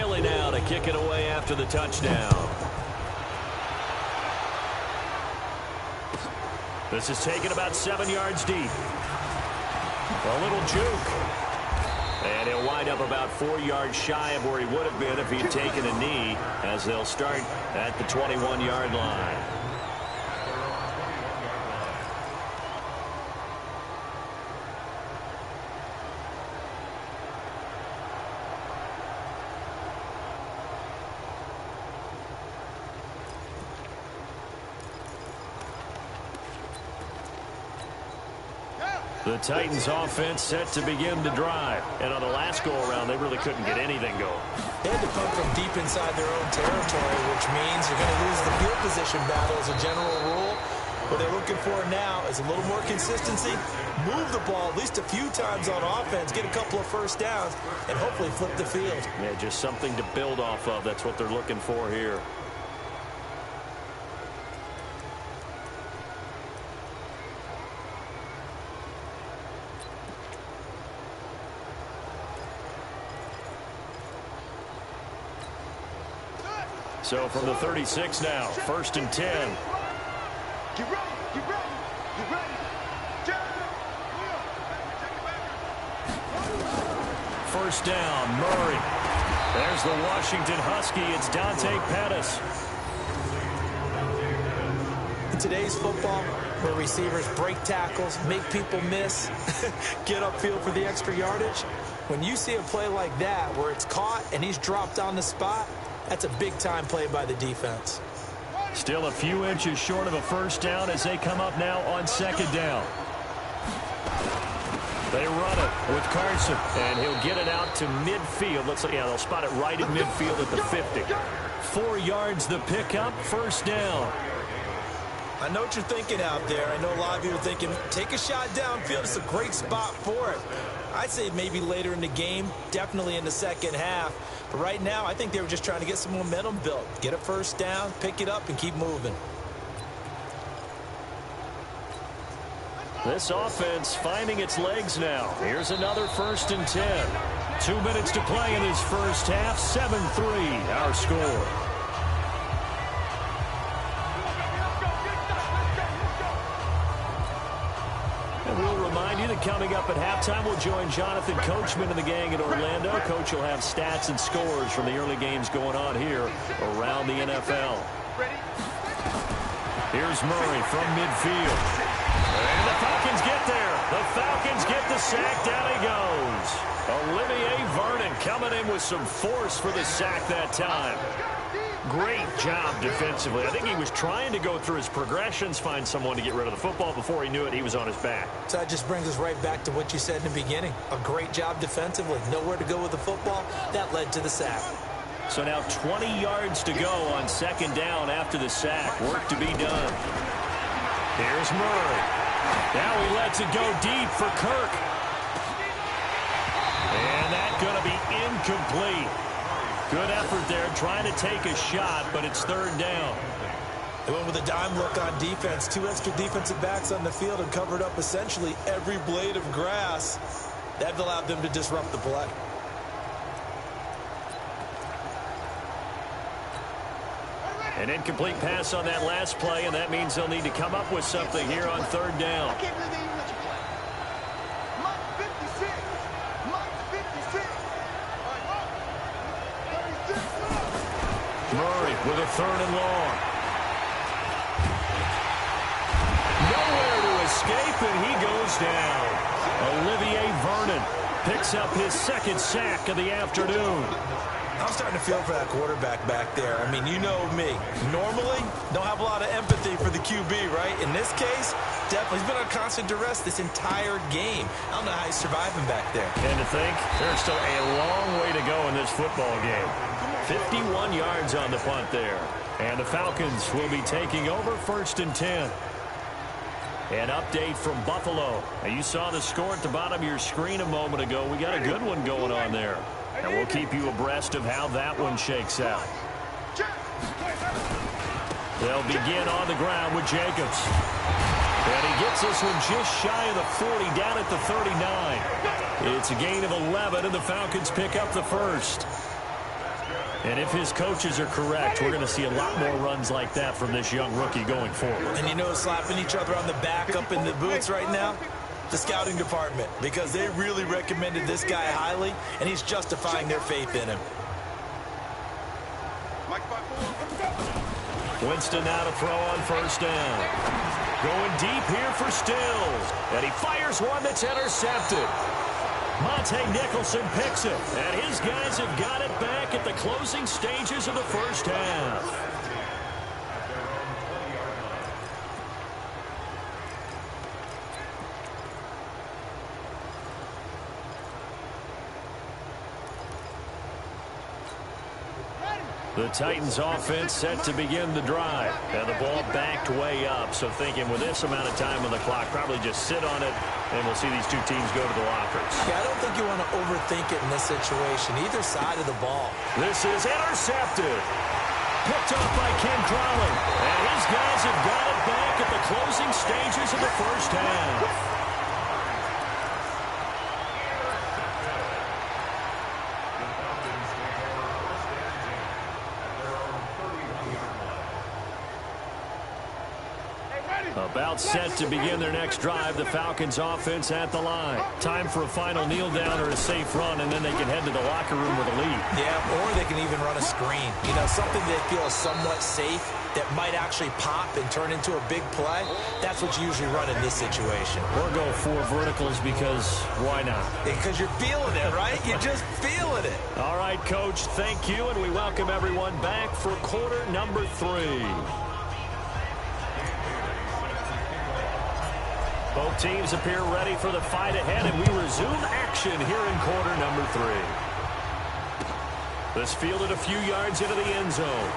Philly now to kick it away after the touchdown. This is taken about 7 yards deep. A little juke. And he'll wind up about 4 yards shy of where he would have been if he had taken a knee, as they'll start at the 21-yard line. The Titans offense set to begin to drive. And on the last go-around, they really couldn't get anything going. They had to come from deep inside their own territory, which means you're going to lose the field position battle as a general rule. What they're looking for now is a little more consistency, move the ball at least a few times on offense, get a couple of first downs, and hopefully flip the field. Yeah, just something to build off of. That's what they're looking for here. So from the 36 now, 1st and 10. Get ready, get ready, get ready. First down, Murray. There's the Washington Husky. It's Dante Pettis. In today's football, where receivers break tackles, make people miss, get upfield for the extra yardage, when you see a play like that where it's caught and he's dropped on the spot, that's a big-time play by the defense. Still a few inches short of a first down as they come up now on 2nd down. They run it with Carson, and he'll get it out to midfield. Looks like, yeah, they'll spot it right at midfield at the 50. 4 yards the pickup, 1st down. I know what you're thinking out there. I know a lot of you are thinking, take a shot downfield. It's a great spot for it. I'd say maybe later in the game, definitely in the second half. But right now, I think they were just trying to get some momentum built. Get a first down, pick it up, and keep moving. This offense finding its legs now. Here's another 1st and 10. 2 minutes to play in this first half. 7-3, our score. Coming up at halftime, we'll join Jonathan Coachman and the gang in Orlando. Coach will have stats and scores from the early games going on here around the NFL. Here's Murray from midfield. And the Falcons get there. The Falcons get the sack. Down he goes. Olivier Vernon coming in with some force for the sack that time. Great job defensively. I think he was trying to go through his progressions, find someone to get rid of the football. Before he knew it, he was on his back. So that just brings us right back to what you said in the beginning. A great job defensively. Nowhere to go with the football. That led to the sack. So now 20 yards to go on 2nd down after the sack. Work to be done. Here's Murray. Now he lets it go deep for Kirk. And that's going to be incomplete. Good effort there, trying to take a shot, but it's 3rd down. They went with a dime look on defense. 2 extra defensive backs on the field and covered up essentially every blade of grass. That allowed them to disrupt the play. An incomplete pass on that last play, and that means they'll need to come up with something here on 3rd down. Murray with a 3rd and long. Nowhere to escape, and he goes down. Olivier Vernon picks up his 2nd sack of the afternoon. I'm starting to feel for that quarterback back there. I mean, you know me. Normally, don't have a lot of empathy for the QB, right? In this case, definitely. He's been on constant duress this entire game. I don't know how he's surviving back there. And to think, there's still a long way to go in this football game. 51 yards on the punt there. And the Falcons will be taking over 1st and 10. An update from Buffalo. Now, you saw the score at the bottom of your screen a moment ago. We got a good one going on there. And we'll keep you abreast of how that one shakes out. They'll begin on the ground with Jacobs. And he gets this one just shy of the 40, down at the 39. It's a gain of 11, and the Falcons pick up the first. And if his coaches are correct, we're going to see a lot more runs like that from this young rookie going forward. And you know, slapping each other on the back up in the boots right now? The scouting department, because they really recommended this guy highly, and he's justifying their faith in him. Winston now to throw on first down. Going deep here for Stills. And he fires one that's intercepted. Monte Nicholson picks it. And his guys have got it back at the closing stages of the first half. The Titans offense set to begin the drive. And the ball backed way up. So thinking with this amount of time on the clock, probably just sit on it, and we'll see these two teams go to the lockers. Yeah, I don't think you want to overthink it in this situation, either side of the ball. This is intercepted. Picked off by Ken Crowley. And his guys have got it back at the closing stages of the first half. About set to begin their next drive. The Falcons offense at the line. Time for a final kneel down or a safe run, and then they can head to the locker room with a lead. Yeah, or they can even run a screen. You know, something they feel is somewhat safe that might actually pop and turn into a big play. That's what you usually run in this situation. Or go four verticals because why not? Because you're feeling it, right? You're just feeling it. All right, Coach, thank you, and we welcome everyone back for quarter number 3. Both teams appear ready for the fight ahead, and we resume action here in quarter number 3. This fielded a few yards into the end zone.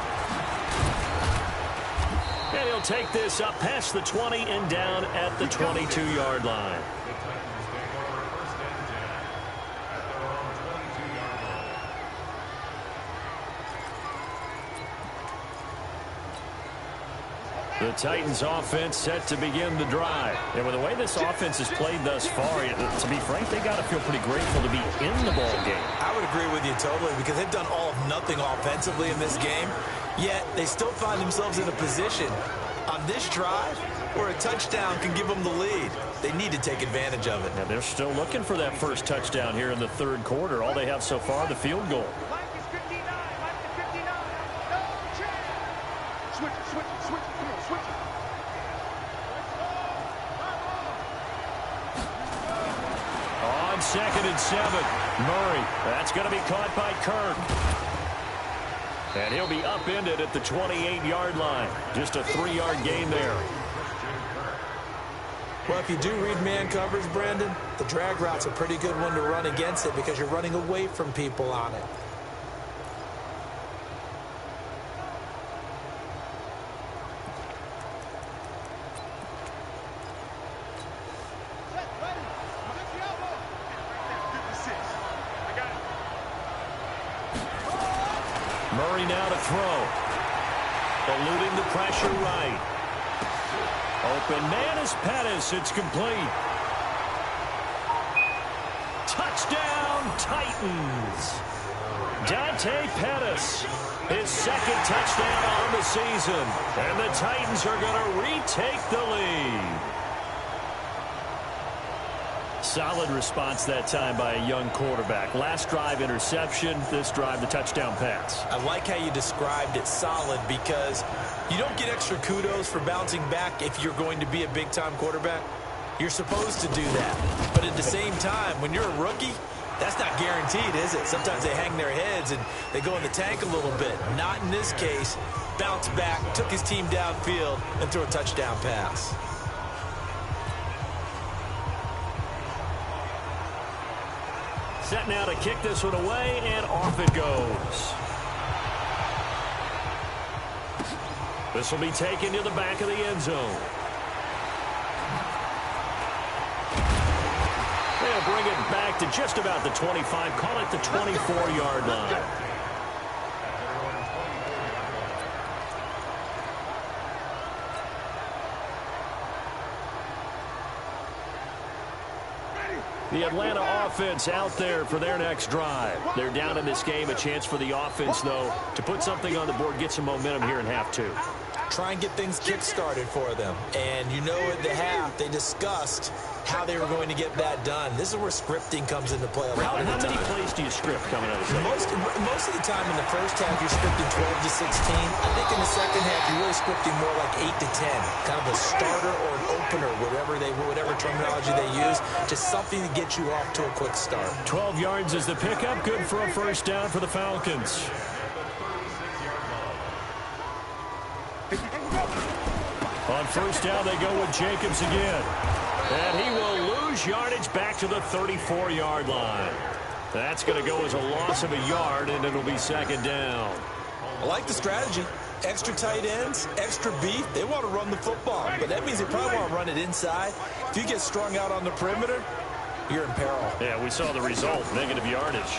And he'll take this up past the 20 and down at the 22-yard line. The Titans offense set to begin the drive. And with the way this offense has played thus far, to be frank, they got to feel pretty grateful to be in the ball game. I would agree with you totally, because they've done all of nothing offensively in this game, yet they still find themselves in a position on this drive where a touchdown can give them the lead. They need to take advantage of it. And they're still looking for that first touchdown here in the third quarter. All they have so far, the field goal. Second and 7. Murray. That's going to be caught by Kirk. And he'll be upended at the 28-yard line. Just a 3-yard gain there. Well, if you do read man coverage, Brandon, the drag route's a pretty good one to run against it because you're running away from people on it. Murray now to throw. Eluding the pressure right. Open man is Pettis. It's complete. Touchdown, Titans. Dante Pettis. His second touchdown on the season. And the Titans are going to retake the lead. Solid response that time by a young quarterback. Last drive, interception. This drive, the touchdown pass. I like how you described it solid, because you don't get extra kudos for bouncing back if you're going to be a big-time quarterback. You're supposed to do that. But at the same time, when you're a rookie, that's not guaranteed, is it? Sometimes they hang their heads and they go in the tank a little bit. Not in this case. Bounced back, took his team downfield, and threw a touchdown pass. Set now to kick this one away, and off it goes. This will be taken to the back of the end zone. They'll bring it back to just about the 25, call it the 24-yard line. The Atlanta offense out there for their next drive. They're down in this game. A chance for the offense, though, to put something on the board, get some momentum here in half two. Try and get things kick-started for them. And you know at the half, they discussed how they were going to get that done. This is where scripting comes into play a lot of the time. How many plays do you script coming out of the second? Most of the time in the first half, you're scripting 12 to 16. I think in the second half, you're really scripting more like 8 to 10. Kind of a starter or an opener, whatever terminology they use, just something to get you off to a quick start. 12 yards is the pickup. Good for a first down for the Falcons. On first down, they go with Jacobs again. And he will lose yardage back to the 34-yard line. That's going to go as a loss of a yard, and it'll be second down. I like the strategy. Extra tight ends, extra beef. They want to run the football, but that means they probably want to run it inside. If you get strung out on the perimeter, you're in peril. Yeah, we saw the result, negative yardage.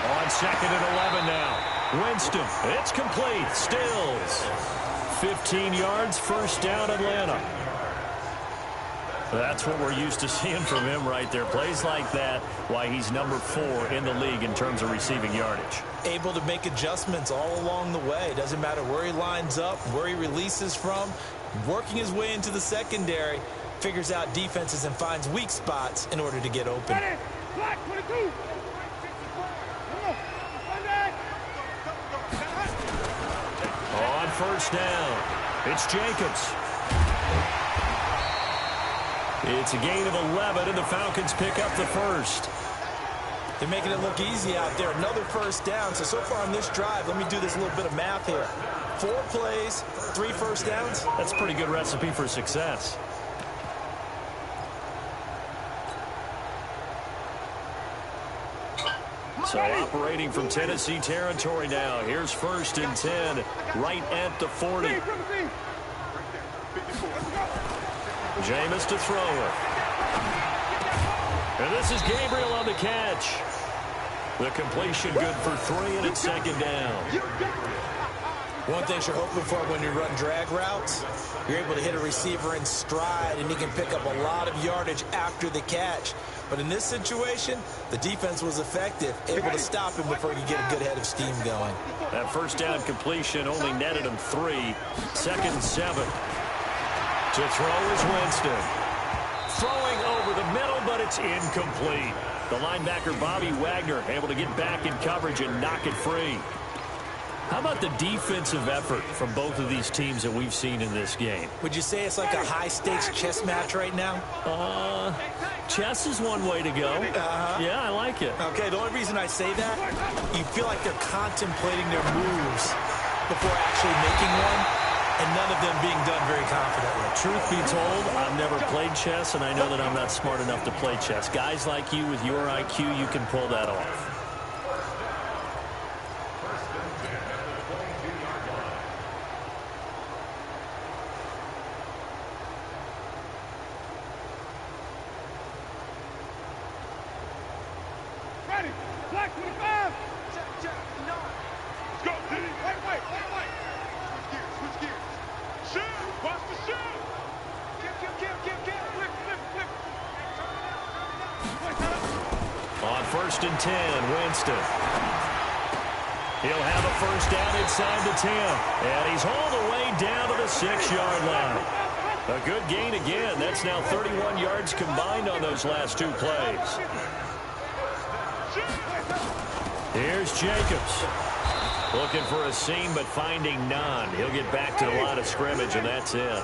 On second and 11 now. Winston, it's complete. Stills. 15 yards, first down, Atlanta. That's what we're used to seeing from him right there. Plays like that, why he's number 4 in the league in terms of receiving yardage. Able to make adjustments all along the way. Doesn't matter where he lines up, where he releases from. Working his way into the secondary, figures out defenses and finds weak spots in order to get open. On first down, it's Jacobs. It's a gain of 11, and the Falcons pick up the first. They're making it look easy out there. Another first down. So far on this drive, let me do this little bit of math here. 4 plays, 3 first downs. That's a pretty good recipe for success. So operating from Tennessee territory now. Here's first and 10, right at the 40. Jameis to throw it. And this is Gabriel on the catch. The completion good for 3, and it's second down. One thing you're hoping for when you run drag routes, you're able to hit a receiver in stride, and he can pick up a lot of yardage after the catch. But in this situation, the defense was effective, able to stop him before he could get a good head of steam going. That first down completion only netted him 3. Second and 7. To throw is Winston. Throwing over the middle, but it's incomplete. The linebacker, Bobby Wagner, able to get back in coverage and knock it free. How about the defensive effort from both of these teams that we've seen in this game? Would you say it's like a high-stakes chess match right now? Chess is one way to go. Yeah, I like it. Okay, the only reason I say that, you feel like they're contemplating their moves before actually making one, and none of them being done very confidently. Truth be told, I've never played chess, and I know that I'm not smart enough to play chess. Guys like you with your IQ, you can pull that off. First and 10, Winston. He'll have a first down inside the 10. And he's all the way down to the 6-yard line. A good gain again. That's now 31 yards combined on those last 2 plays. Here's Jacobs. Looking for a seam, but finding none. He'll get back to the line of scrimmage, and that's it.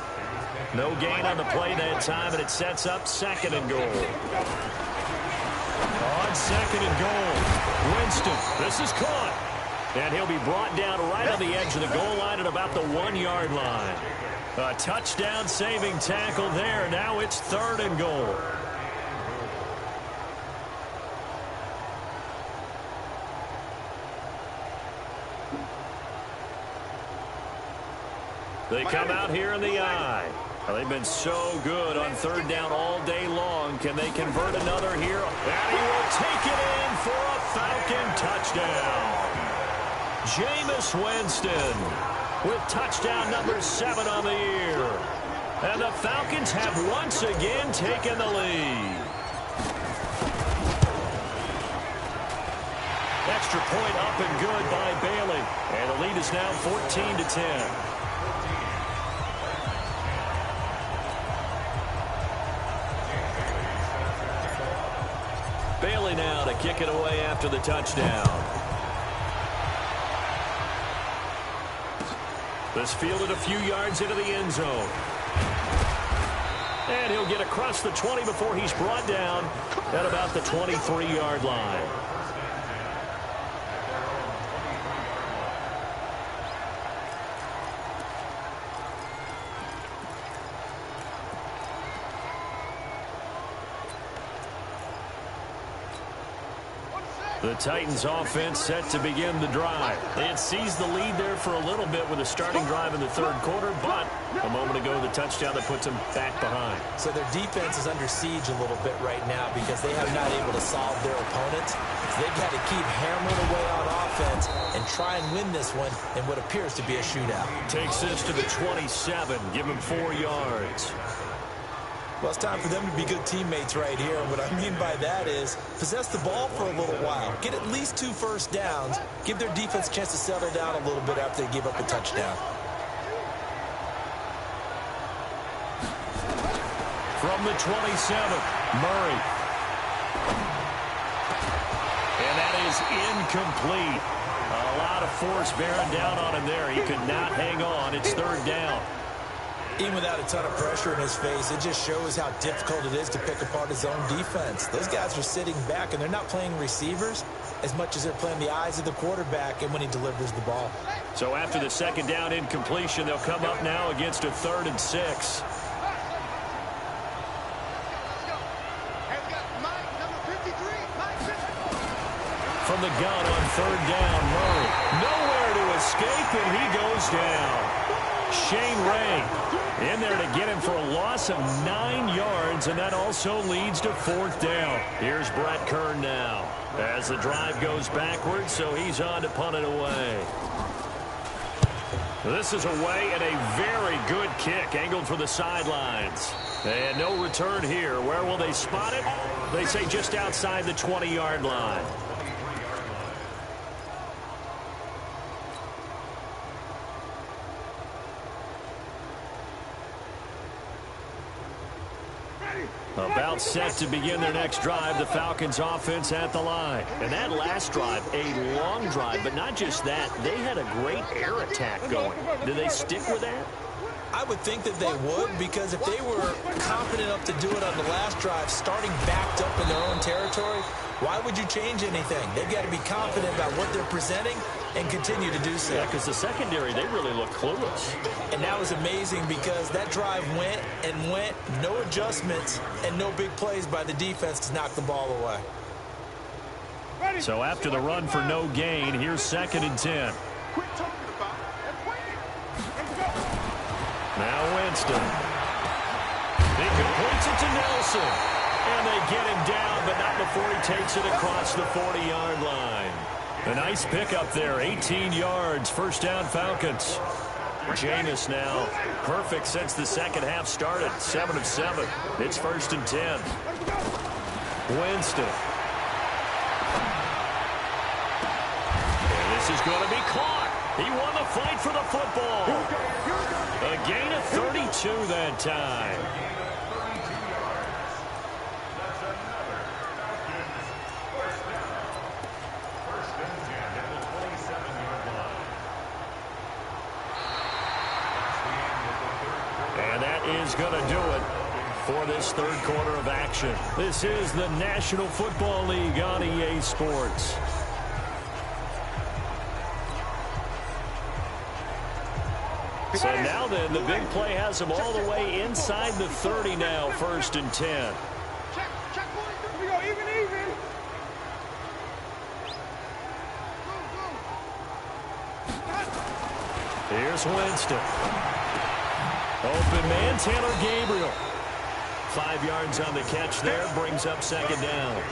No gain on the play that time, and it sets up second and goal. On second and goal, Winston, this is caught. And he'll be brought down right on the edge of the goal line at about the 1-yard line. A touchdown-saving tackle there. Now it's third and goal. They come out here in the eye. Well, they've been so good on third down all day long. Can they convert another here? And he will take it in for a Falcon touchdown. Jameis Winston with touchdown number 7 on the year. And the Falcons have once again taken the lead. extra point up and good by Bailey. And the lead is now 14-10. Bailey now to kick it away after the touchdown. This fielded a few yards into the end zone. And he'll get across the 20 before he's brought down at about the 23-yard line. The Titans offense set to begin the drive. They had seized the lead there for a little bit with a starting drive in the third quarter, but a moment ago the touchdown that puts them back behind. So their defense is under siege a little bit right now because they have not able to solve their opponents. They've got to keep hammering away on offense and try and win this one in what appears to be a shootout. Takes this to the 27, give him 4 yards. Well, it's time for them to be good teammates right here. And what I mean by that is possess the ball for a little while. Get at least 2 first downs. Give their defense a chance to settle down a little bit after they give up a touchdown. From the 27, Murray. And that is incomplete. A lot of force bearing down on him there. He could not hang on. It's third down. Even without a ton of pressure in his face, it just shows how difficult it is to pick apart his own defense. Those guys are sitting back, and they're not playing receivers as much as they're playing the eyes of the quarterback and when he delivers the ball. So after the second down incompletion, they'll come up now against a 3rd and 6. From the gun on 3rd down, Murray. Nowhere to escape, and he goes down. Shane Ray in there to get him for a loss of 9 yards, and that also leads to 4th down. Here's Brett Kern now as the drive goes backwards, so he's on to punt it away. This is away and a very good kick angled for the sidelines. And no return here. Where will they spot it? They say just outside the 20-yard line. About set to begin their next drive, the Falcons offense at the line. And that last drive, a long drive, but not just that. They had a great air attack going. Do they stick with that? I would think that they would, because if they were confident enough to do it on the last drive, starting backed up in their own territory, why would you change anything? They've got to be confident about what they're presenting and continue to do so. Yeah, because the secondary, they really look clueless. And that was amazing because that drive went and went, no adjustments, and no big plays by the defense to knock the ball away. So after the run for no gain, here's 2nd and 10. Now Winston. He completes it to Nelson. And they get him down, but not before he takes it across the 40-yard line. A nice pickup there, 18 yards, 1st down Falcons. Jameis now, perfect since the second half started, 7 of 7. It's 1st and 10. Winston. And this is going to be caught. He won the fight for the football. A gain of 32 that time. Is going to do it for this third quarter of action. This is the National Football League on EA Sports. So now then, the big play has them all the way inside the 30 now, 1st and 10. Check, boys. We go even. Here's Winston. Open man, Taylor Gabriel. 5 yards on the catch there, brings up 2nd down.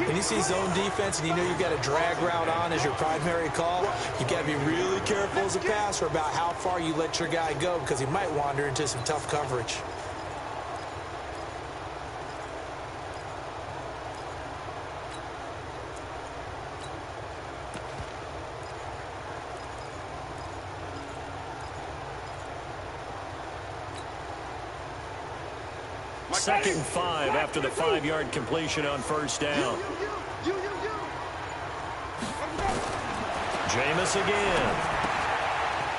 When you see zone defense and you know you've got a drag route on as your primary call, you've got to be really careful as a passer about how far you let your guy go because he might wander into some tough coverage. 2nd and 5 after the 5-yard completion on first down. Jameis again.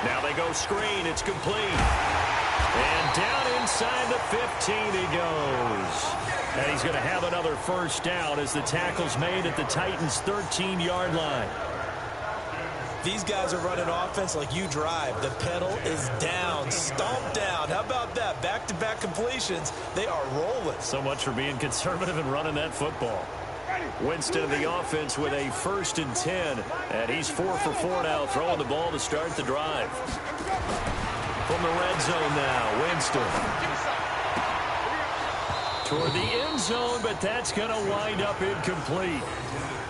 Now they go screen. It's complete. And down inside the 15 he goes. And he's going to have another first down as the tackle's made at the Titans' 13-yard line. These guys are running offense like you drive. The pedal is down, stomped down. How about that? Back-to-back completions. They are rolling. So much for being conservative and running that football. Winston in the offense with a 1st and 10. And he's 4 for 4 now, throwing the ball to start the drive. From the red zone now, Winston. Toward the end zone, but that's going to wind up incomplete.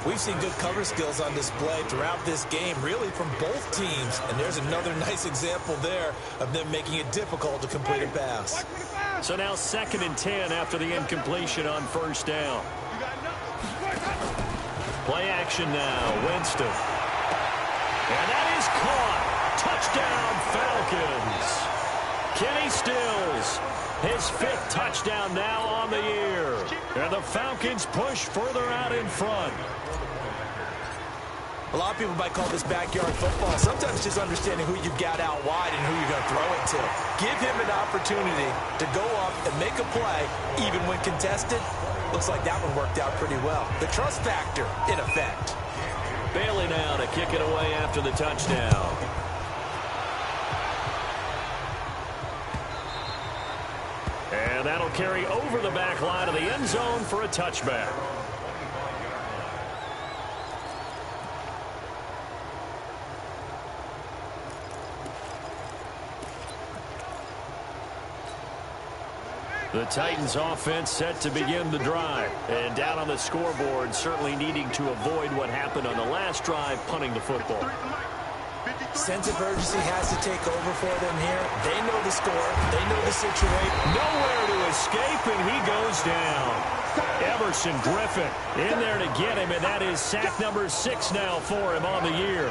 We've seen good cover skills on display throughout this game, really from both teams. And there's another nice example there of them making it difficult to complete a pass. So now 2nd and 10 after the incompletion on first down. Play action now, Winston. And that is caught. Touchdown, Falcons. Kenny Stills, his 5th touchdown now on the year. And the Falcons push further out in front. A lot of people might call this backyard football. Sometimes just understanding who you've got out wide and who you're going to throw it to. Give him an opportunity to go up and make a play, even when contested. Looks like that one worked out pretty well. The trust factor, in effect. Bailey now to kick it away after the touchdown. And that'll carry over the back line of the end zone for a touchback. The Titans offense set to begin the drive. And down on the scoreboard, certainly needing to avoid what happened on the last drive, punting the football. Sense of urgency has to take over for them here. They know the score. They know the situation. Nowhere to escape, and he goes down. Everson Griffin in there to get him, and that is sack number 6 now for him on the year.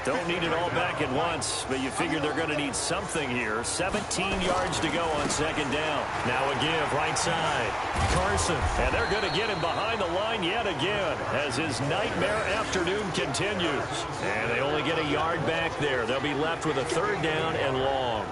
Don't need it all back at once, but you figure they're going to need something here. 17 yards to go on 2nd down. Now a give right side. Carson, and they're going to get him behind the line yet again as his nightmare afternoon continues. And they only get a yard back there. They'll be left with a 3rd down and long.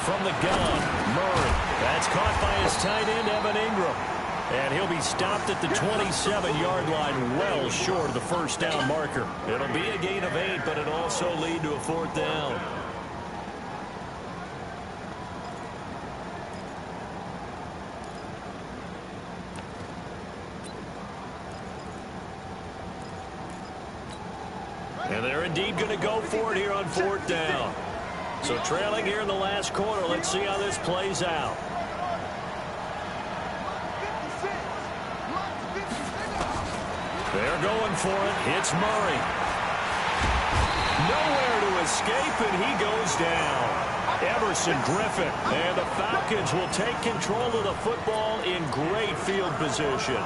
From the gun, Murray. That's caught by his tight end, Evan Ingram. And he'll be stopped at the 27-yard line, well short of the 1st down marker. It'll be a gain of 8, but it'll also lead to a 4th down. And they're indeed going to go for it here on 4th down. So trailing here in the last quarter. Let's see how this plays out. They're going for it. It's Murray. Nowhere to escape, and he goes down. Everson Griffin. And the Falcons will take control of the football in great field position.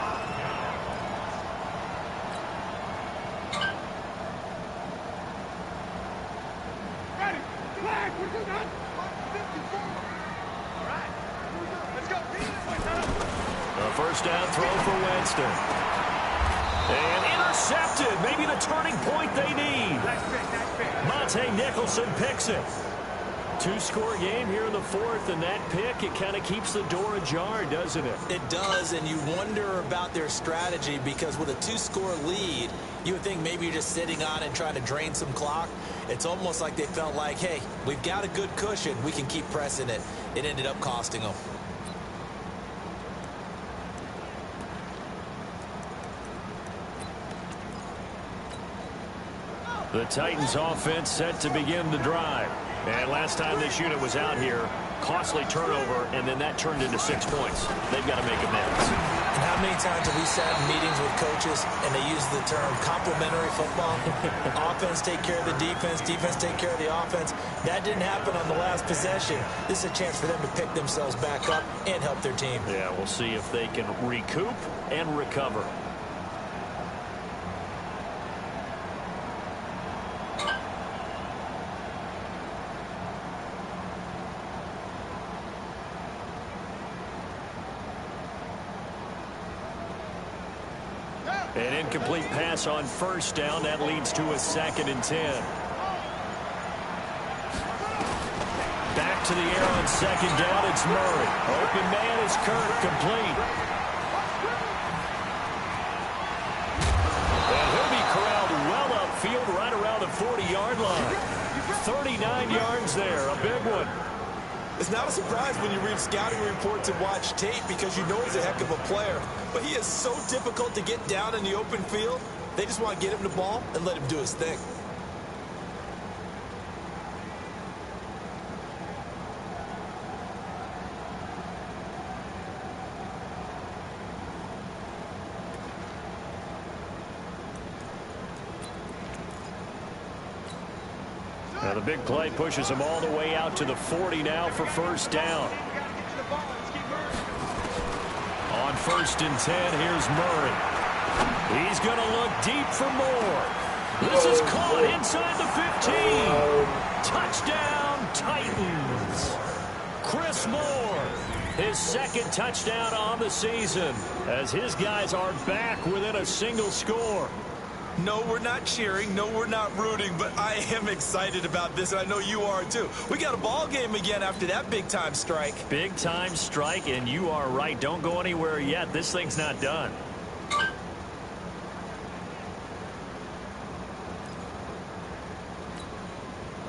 A 1st down throw for Winston. And intercepted. Maybe the turning point they need. Monte Nicholson picks it. 2-score game here in the 4th, and that pick, it kind of keeps the door ajar, doesn't it? It does, and you wonder about their strategy because with a 2-score lead, you would think maybe you're just sitting on it and trying to drain some clock. It's almost like they felt like, hey, we've got a good cushion. We can keep pressing it. It ended up costing them. The Titans offense set to begin the drive. And last time this unit was out here, costly turnover, and then that turned into 6 points. They've got to make amends. And how many times have we sat in meetings with coaches and they use the term complementary football? Offense take care of the defense, defense take care of the offense. That didn't happen on the last possession. This is a chance for them to pick themselves back up and help their team. Yeah, we'll see if they can recoup and recover. An incomplete pass on first down. That leads to a 2nd and 10. Back to the air on 2nd down. It's Murray. Open man is Kirk. Complete. And he'll be corralled well upfield right around the 40-yard line. 39 yards there. A big one. It's not a surprise when you read scouting reports and watch tape because you know he's a heck of a player. But he is so difficult to get down in the open field. They just want to get him the ball and let him do his thing. Now the big play pushes him all the way out to the 40 now for first down. On 1st and 10, here's Murray. He's going to look deep for more. This is caught inside the 15. Touchdown, Titans. Chris Moore, his 2nd touchdown on the season, as his guys are back within a single score. No, we're not cheering. No, we're not rooting, but I am excited about this, and I know you are too. We got a ball game again after that big-time strike. Big-time strike, and you are right. Don't go anywhere yet. This thing's not done.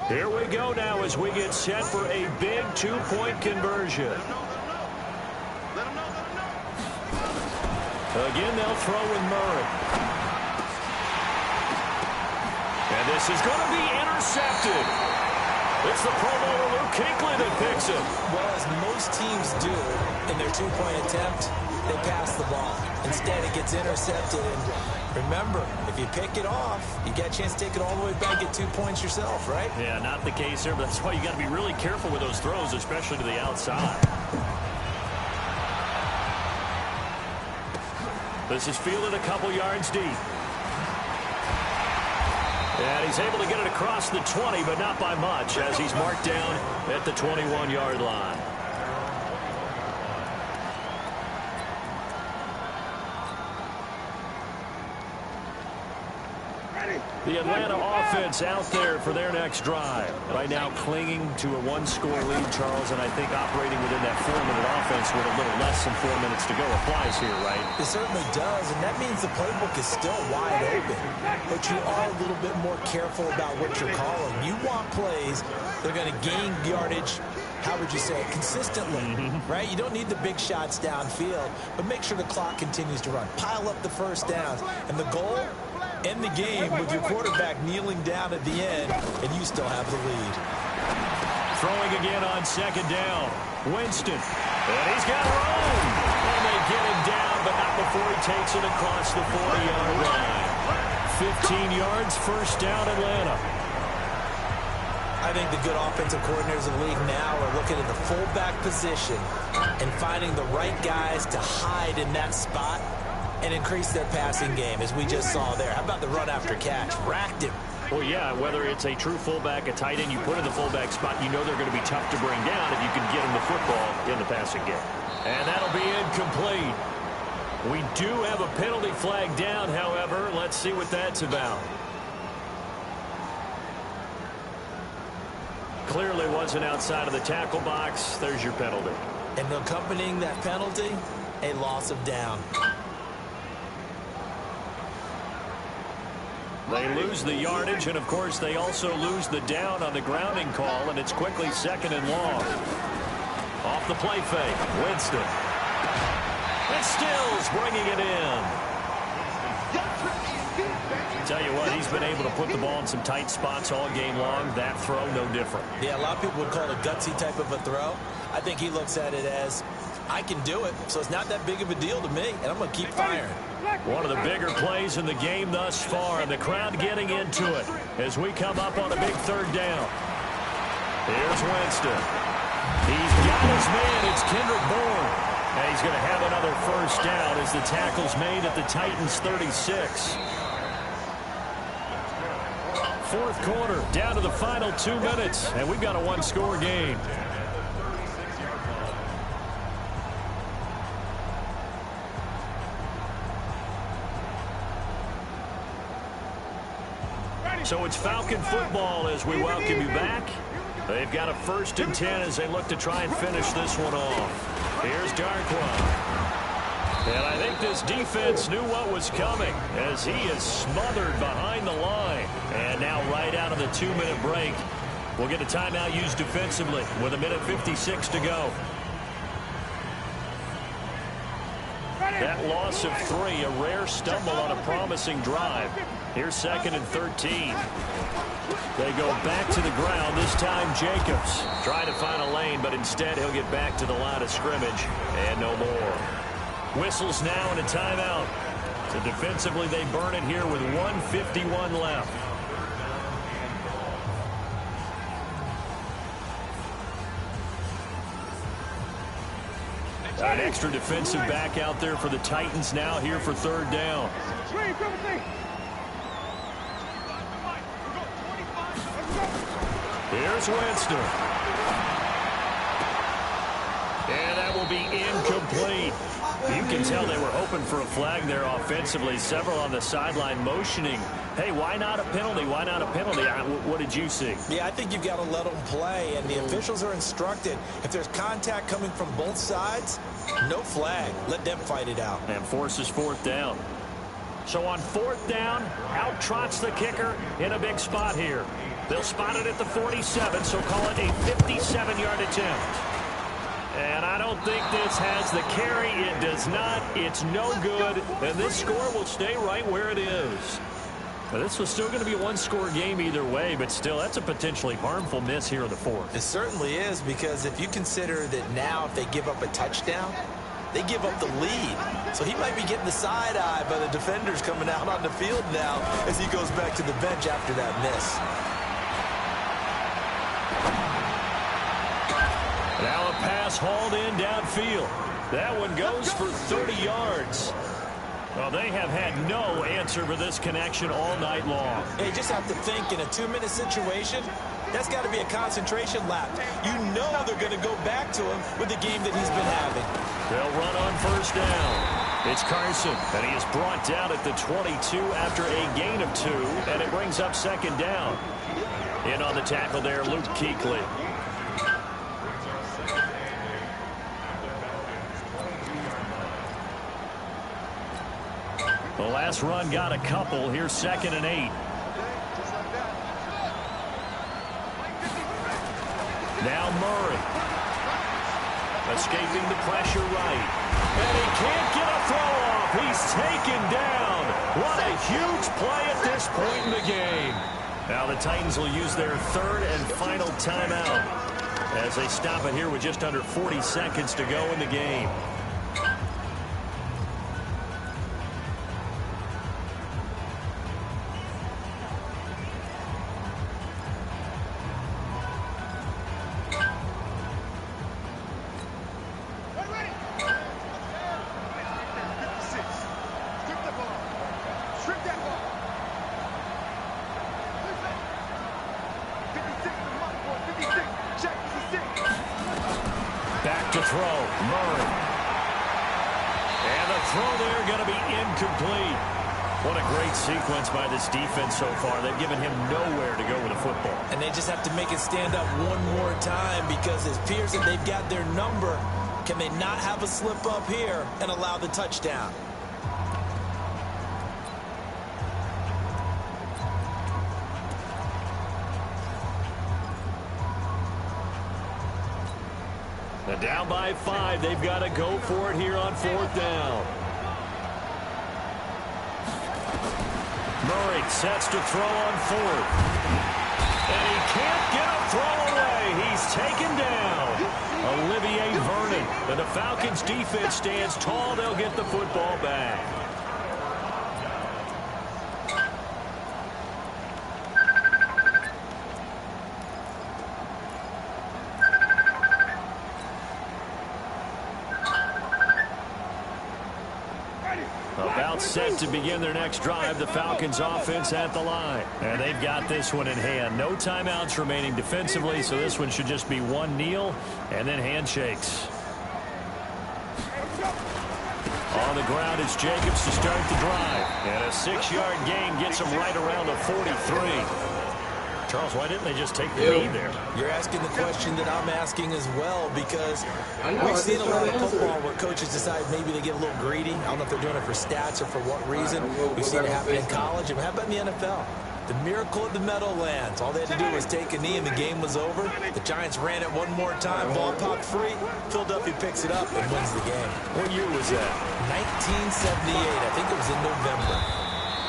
Here we go now as we get set for a big 2-point conversion. Again, they'll throw with Murray. And this is going to be intercepted. It's the Pro Bowler Luke Kuechly that picks it. Well, as most teams do in their 2-point attempt, they pass the ball. Instead, it gets intercepted. And remember, if you pick it off, you get a chance to take it all the way back, get 2 points yourself, right? Yeah, not the case here, but that's why you got to be really careful with those throws, especially to the outside. This is fielded a couple yards deep. And he's able to get it across the 20, but not by much, as he's marked down at the 21-yard line. The Atlanta offense out there for their next drive. Right now clinging to a 1-score lead, Charles, and I think operating within that 4-minute offense with a little less than 4 minutes to go applies here, right? It certainly does, and that means the playbook is still wide open. But you are a little bit more careful about what you're calling. You want plays that are going to gain yardage, how would you say it, consistently, right? You don't need the big shots downfield, but make sure the clock continues to run. Pile up the first downs, and the goal, end the game with your quarterback kneeling down at the end, and you still have the lead. Throwing again on 2nd down. Winston. And he's got room. And they get him down, but not before he takes it across the 40-yard line. 15 yards, first down, Atlanta. I think the good offensive coordinators in the league now are looking at the fullback position and finding the right guys to hide in that spot and increase their passing game, as we just saw there. How about the run after catch? Racked him. Well, yeah, whether it's a true fullback, a tight end, you put in the fullback spot, you know they're going to be tough to bring down if you can get them the football in the passing game. And that'll be incomplete. We do have a penalty flag down, however. Let's see what that's about. Clearly wasn't outside of the tackle box. There's your penalty. And accompanying that penalty, a loss of down. They lose the yardage, and, of course, they also lose the down on the grounding call, and it's quickly 2nd and long. Off the play fake, Winston. And Stills bringing it in. Tell you what, he's been able to put the ball in some tight spots all game long. That throw, no different. Yeah, a lot of people would call it a gutsy type of a throw. I think he looks at it as I can do it, so it's not that big of a deal to me, and I'm going to keep firing. One of the bigger plays in the game thus far, and the crowd getting into it as we come up on a big third down. Here's Winston. He's got his man. It's Kendrick Bourne. And he's going to have another first down as the tackle's made at the Titans' 36. Fourth quarter, down to the final 2 minutes, and we've got a one-score game. So it's Falcon football as we welcome you back. They've got a 1st and 10 as they look to try and finish this one off. Here's Darkwa. And I think this defense knew what was coming as he is smothered behind the line. And now right out of the 2-minute break, we'll get a timeout used defensively with 1:56 to go. That loss of 3, a rare stumble on a promising drive. Here's 2nd and 13. They go back to the ground, this time Jacobs. Trying to find a lane, but instead he'll get back to the line of scrimmage. And no more. Whistles now and a timeout. So defensively they burn it here with 1:51 left. An extra defensive back out there for the Titans now here for 3rd down. Here's Winston. And that will be incomplete. You can tell they were hoping for a flag there offensively. Several on the sideline motioning, hey, why not a penalty? Why not a penalty? What did you see? Yeah, I think you've got to let them play, and the officials are instructed. If there's contact coming from both sides, no flag. Let them fight it out. And forces 4th down. So on 4th down, out trots the kicker in a big spot here. They'll spot it at the 47, so call it a 57-yard attempt. And I don't think this has the carry. It does not. It's no good. And this score will stay right where it is. Now, this was still going to be a one-score game either way, but still, that's a potentially harmful miss here in the 4th. It certainly is, because if you consider that now if they give up a touchdown, they give up the lead. So he might be getting the side-eye by the defenders coming out on the field now as he goes back to the bench after that miss. Now a pass hauled in downfield. That one goes for 30 yards. Well, they have had no answer for this connection all night long. You just have to think in a 2-minute situation, that's got to be a concentration lap. You know they're going to go back to him with the game that he's been having. They'll run on 1st down. It's Carson, and he is brought down at the 22 after a gain of 2, and it brings up 2nd down. In on the tackle there, Luke Kuechly. The last run got a couple. Here's 2nd and 8. Now Murray. Escaping the pressure right. And he can't get a throw off. He's taken down. What a huge play at this point in the game. Now the Titans will use their 3rd and final timeout as they stop it here with just under 40 seconds to go in the game. Back to throw, Murray. And the throw there going to be incomplete. What a great sequence by this defense so far. They've given him nowhere to go with the football. And they just have to make it stand up one more time, because it appears that they've got their number. Can they not have a slip up here and allow the touchdown? Now down by 5. They've got to go for it here on 4th down. Murray sets to throw on 4th. And he can't get a throw away. He's taken down. Olivier Vernon. And the Falcons defense stands tall. They'll get the football back. About set to begin their next drive, the Falcons offense at the line. And they've got this one in hand. No timeouts remaining defensively, so this one should just be one kneel and then handshakes. On the ground, it's Jacobs to start the drive. And a 6-yard gain gets him right around the 43. Charles, why didn't they just take the knee there? You're asking the question that I'm asking as well, because we've seen a lot of football where coaches decide maybe they get a little greedy. I don't know if they're doing it for stats or for what reason. We've seen it happen in college. And how about in the NFL? The miracle of the Meadowlands. All they had to do was take a knee and the game was over. The Giants ran it one more time. Ball popped free. Philadelphia picks it up and wins the game. What year was that? 1978. I think it was in November.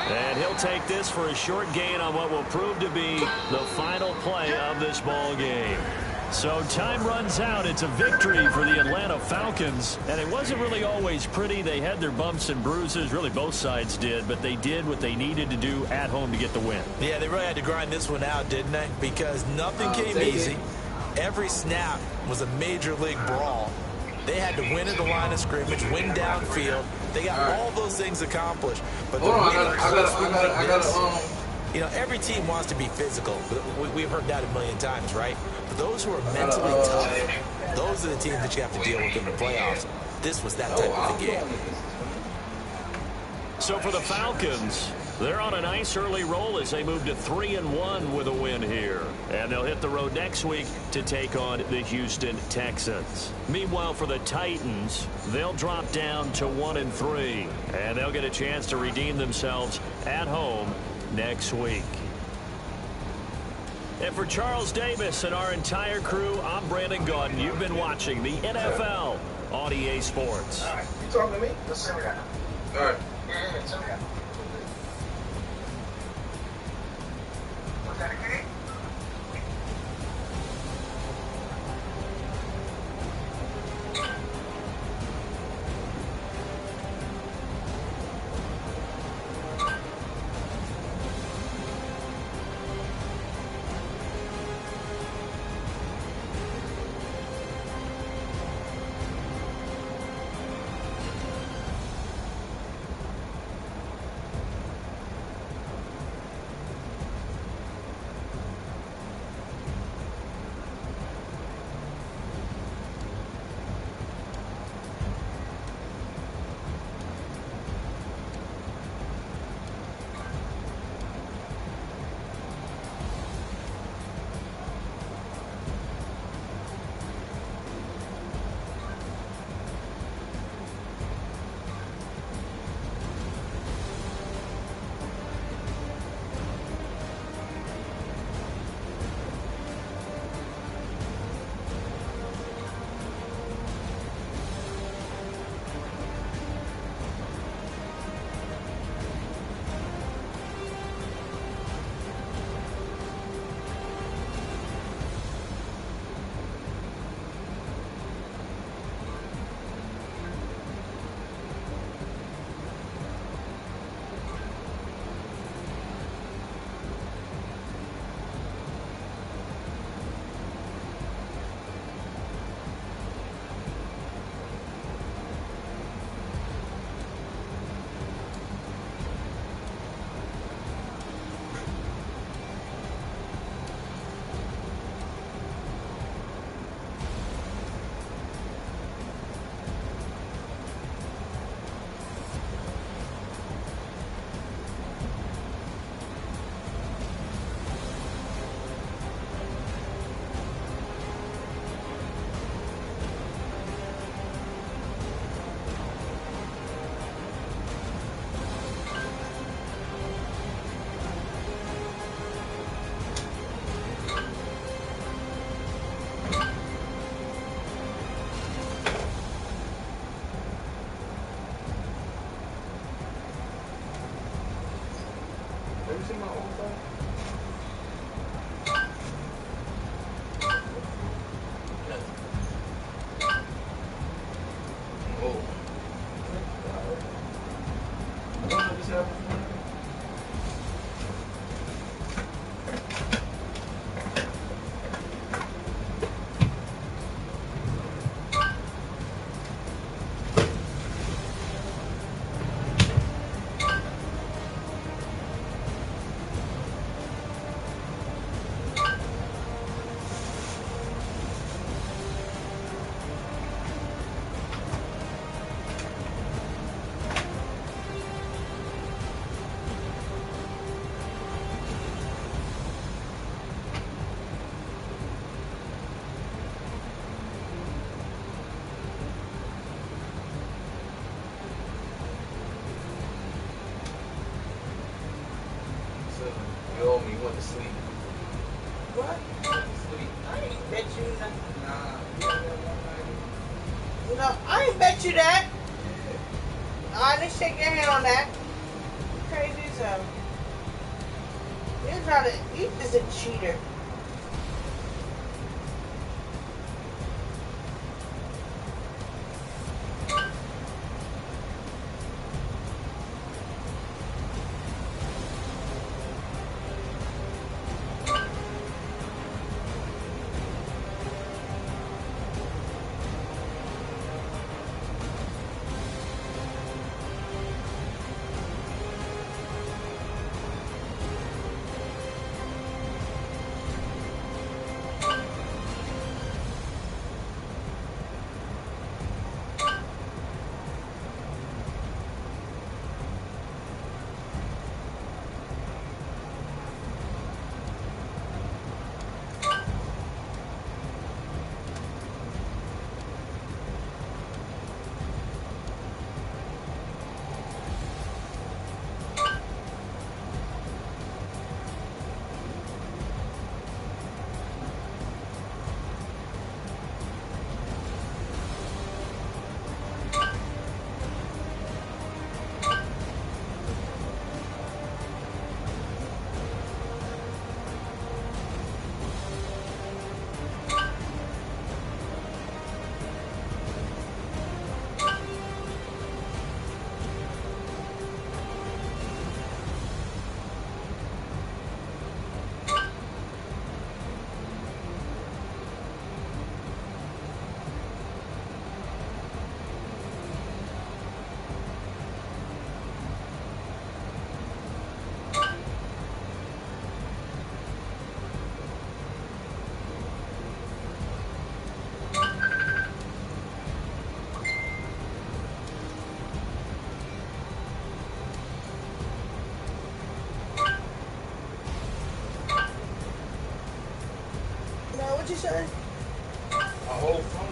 And he'll take this for a short gain on what will prove to be the final play of this ball game. So time runs out. It's a victory for the Atlanta Falcons. And it wasn't really always pretty. They had their bumps and bruises. Really, both sides did. But they did what they needed to do at home to get the win. Yeah, they really had to grind this one out, didn't they? Because nothing came easy. Every snap was a major league brawl. They had to win at the line of scrimmage, win downfield. They got all those things accomplished. But hold on, I gotta you know, every team wants to be physical. We've heard that a million times, right? But those who are mentally tough, those are the teams that you have to deal with in the playoffs. This was that type of a game. So for the Falcons, they're on a nice early roll as they move to 3-1 with a win here. And they'll hit the road next week to take on the Houston Texans. Meanwhile, for the Titans, they'll drop down to 1-3. And they'll get a chance to redeem themselves at home next week. And for Charles Davis and our entire crew, I'm Brandon Gaudin. You've been watching the NFL on EA Sports. All right. You talking to me? Let's see what we got. All right. Yeah, let's see what we got. Was that a game? Oh. I don't know this happened. You owe me. You went to sleep. What? You went to sleep. I ain't bet you nothing. Nah. You know, I ain't bet you that. I didn't shake your hand on that. You crazy as hell. You're trying to, you just a cheater. What you say? My whole phone.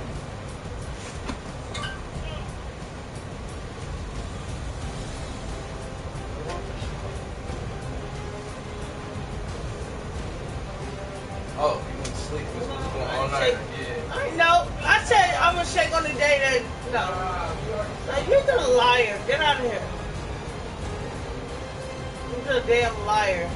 Oh, you went to sleep. You was supposed to go all night. Yeah. I know. I said I'm gonna shake on the day that no. Like, you're the liar. Get out of here. You're the damn liar.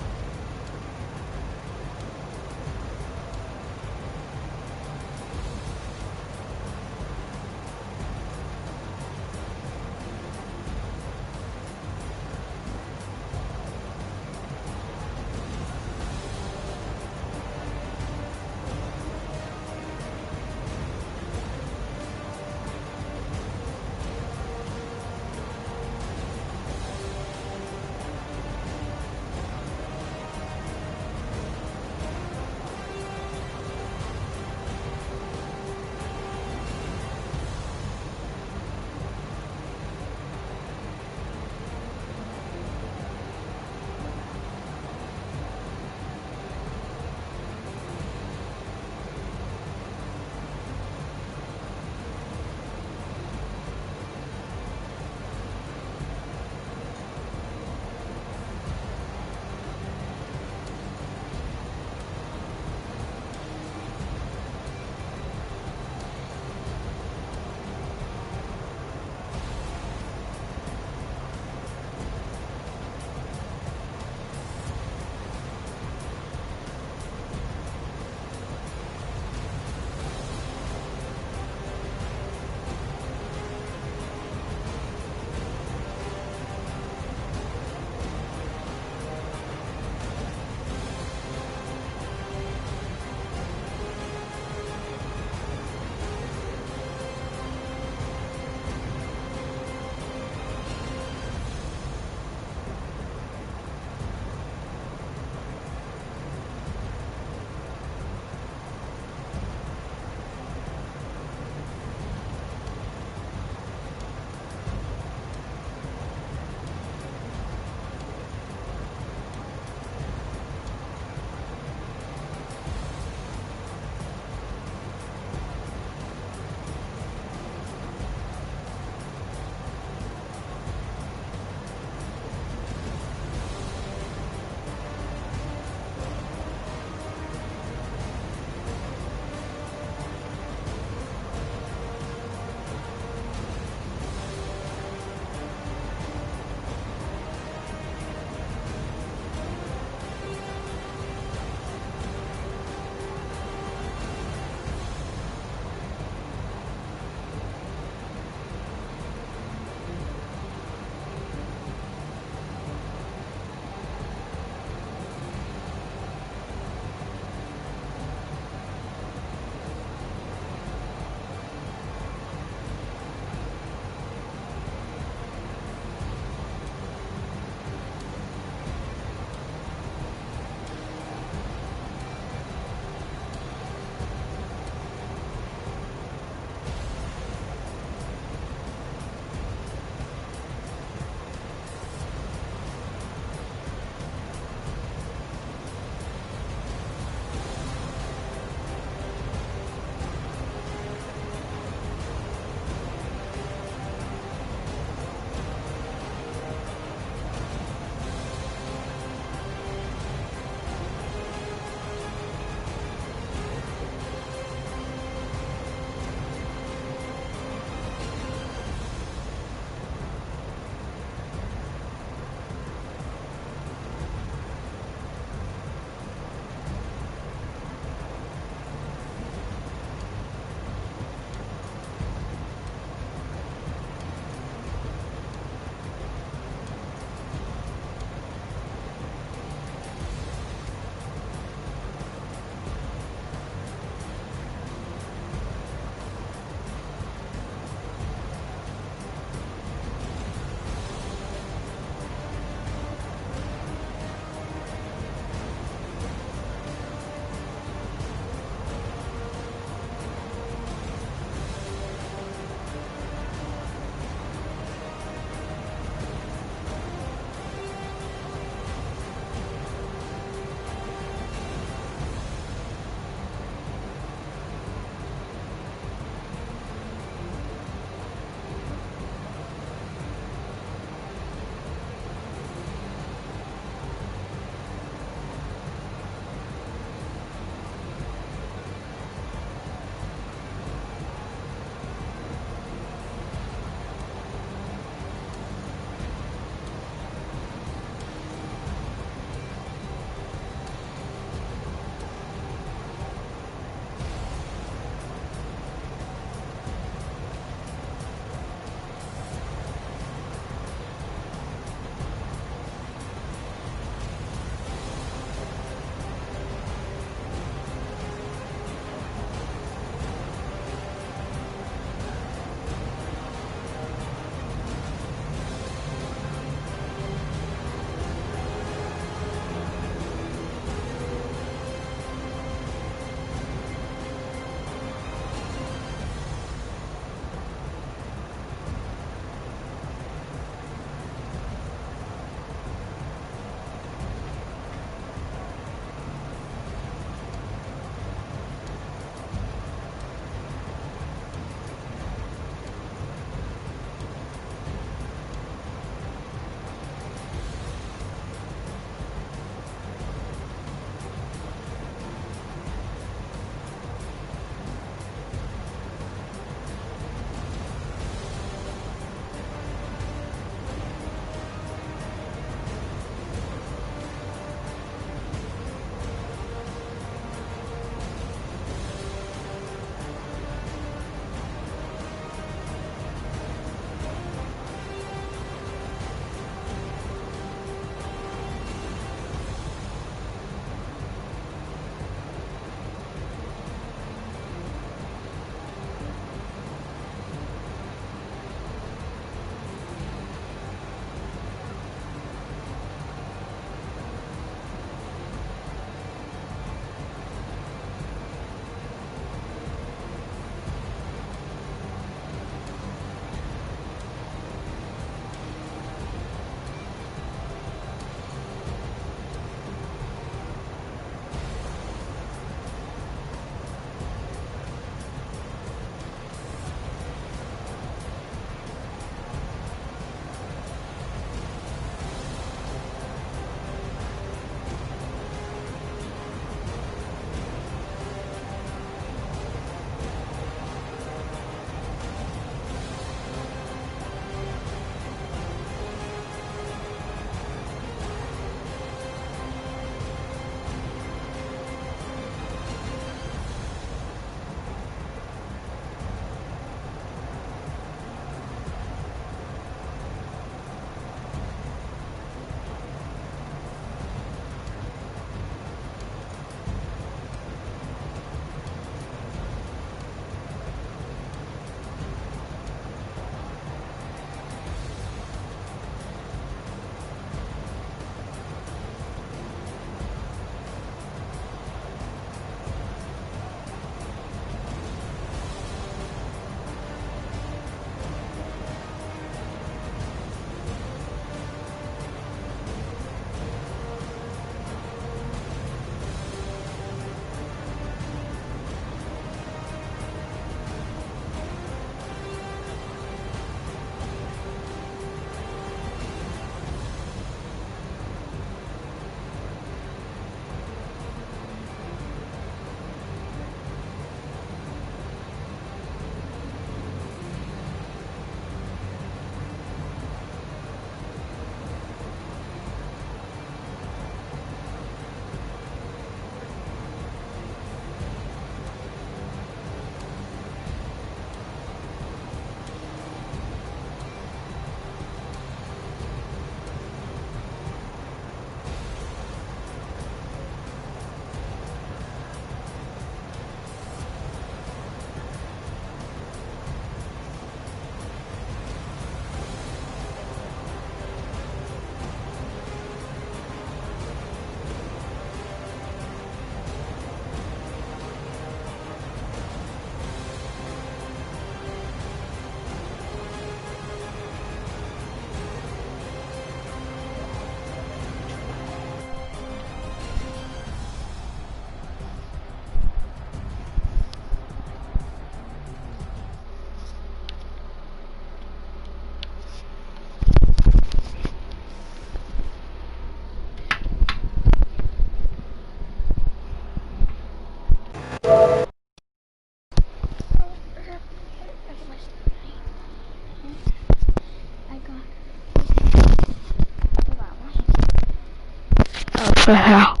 the hell?